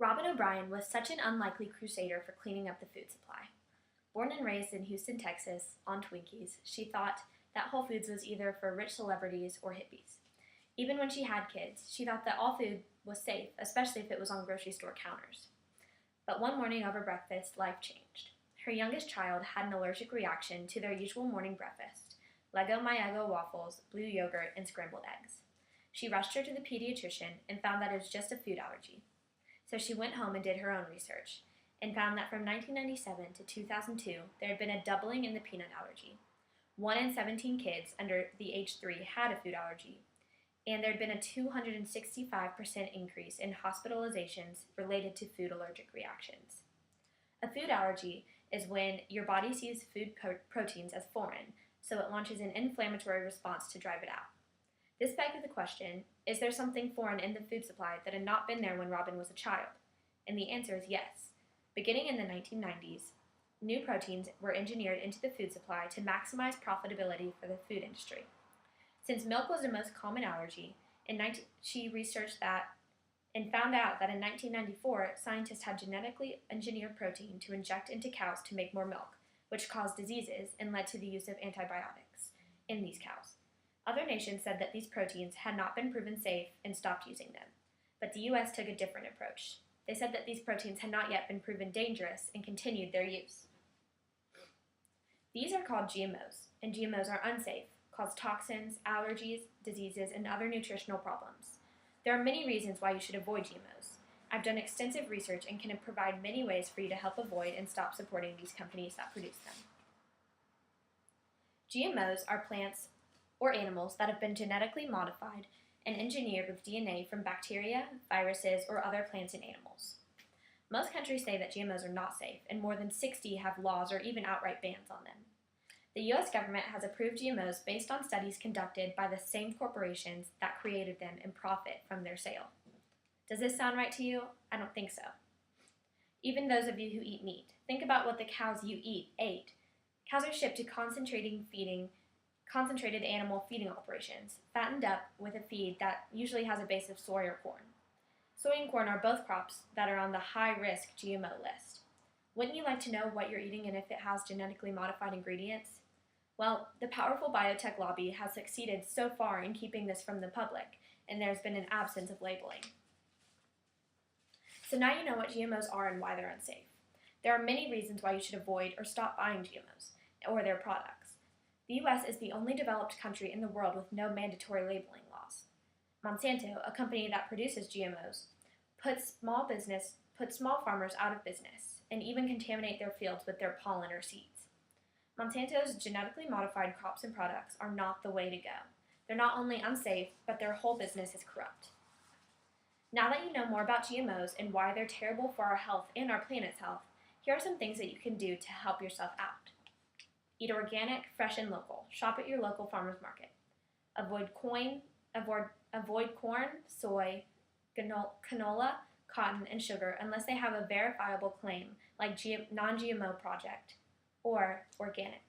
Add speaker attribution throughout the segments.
Speaker 1: Robin O'Brien was such an unlikely crusader for cleaning up the food supply. Born and raised in Houston, Texas, on Twinkies, she thought that Whole Foods was either for rich celebrities or hippies. Even when she had kids, she thought that all food was safe, especially if it was on grocery store counters. But one morning over breakfast, life changed. Her youngest child had an allergic reaction to their usual morning breakfast: Lego My Eggo waffles, blue yogurt, and scrambled eggs. She rushed her to the pediatrician and found that it was just a food allergy. So she went home and did her own research, and found that from 1997 to 2002, there had been a doubling in the peanut allergy. 1 in 17 kids under the age 3 had a food allergy, and there had been a 265% increase in hospitalizations related to food allergic reactions. A food allergy is when your body sees food proteins as foreign, so it launches an inflammatory response to drive it out. This begs the question, is there something foreign in the food supply that had not been there when Robin was a child? And the answer is yes. Beginning in the 1990s, new proteins were engineered into the food supply to maximize profitability for the food industry. Since milk was the most common allergy, she researched that and found out that in 1994, scientists had genetically engineered protein to inject into cows to make more milk, which caused diseases and led to the use of antibiotics in these cows. Other nations said that these proteins had not been proven safe and stopped using them, but the U.S. took a different approach. They said that these proteins had not yet been proven dangerous and continued their use. These are called GMOs, and GMOs are unsafe, cause toxins, allergies, diseases, and other nutritional problems. There are many reasons why you should avoid GMOs. I've done extensive research and can provide many ways for you to help avoid and stop supporting these companies that produce them. GMOs are plants or animals that have been genetically modified and engineered with DNA from bacteria, viruses, or other plants and animals. Most countries say that GMOs are not safe, and more than 60 have laws or even outright bans on them. The U.S. government has approved GMOs based on studies conducted by the same corporations that created them and profit from their sale. Does this sound right to you? I don't think so. Even those of you who eat meat, think about what the cows you ate. Cows are shipped to concentrated animal feeding operations, fattened up with a feed that usually has a base of soy or corn. Soy and corn are both crops that are on the high-risk GMO list. Wouldn't you like to know what you're eating and if it has genetically modified ingredients? Well, the powerful biotech lobby has succeeded so far in keeping this from the public, and there's been an absence of labeling. So now you know what GMOs are and why they're unsafe. There are many reasons why you should avoid or stop buying GMOs or their products. The U.S. is the only developed country in the world with no mandatory labeling laws. Monsanto, a company that produces GMOs, puts small farmers out of business and even contaminate their fields with their pollen or seeds. Monsanto's genetically modified crops and products are not the way to go. They're not only unsafe, but their whole business is corrupt. Now that you know more about GMOs and why they're terrible for our health and our planet's health, here are some things that you can do to help yourself out. Eat organic, fresh, and local. Shop at your local farmer's market. Avoid corn, soy, canola, cotton, and sugar unless they have a verifiable claim like non-GMO project or organic.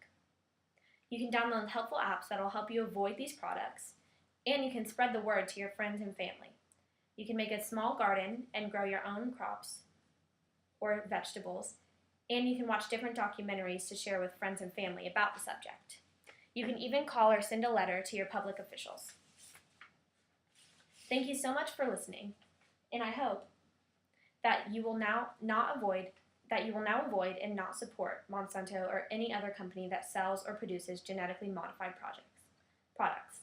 Speaker 1: You can download helpful apps that will help you avoid these products, and you can spread the word to your friends and family. You can make a small garden and grow your own crops or vegetables, and you can watch different documentaries to share with friends and family about the subject. You can even call or send a letter to your public officials. Thank you so much for listening, and I hope that you will now avoid and not support Monsanto or any other company that sells or produces genetically modified products.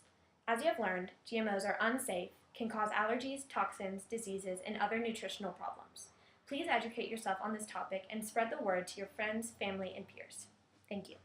Speaker 1: As you have learned, GMOs are unsafe, can cause allergies, toxins, diseases, and other nutritional problems. Please educate yourself on this topic and spread the word to your friends, family, and peers. Thank you.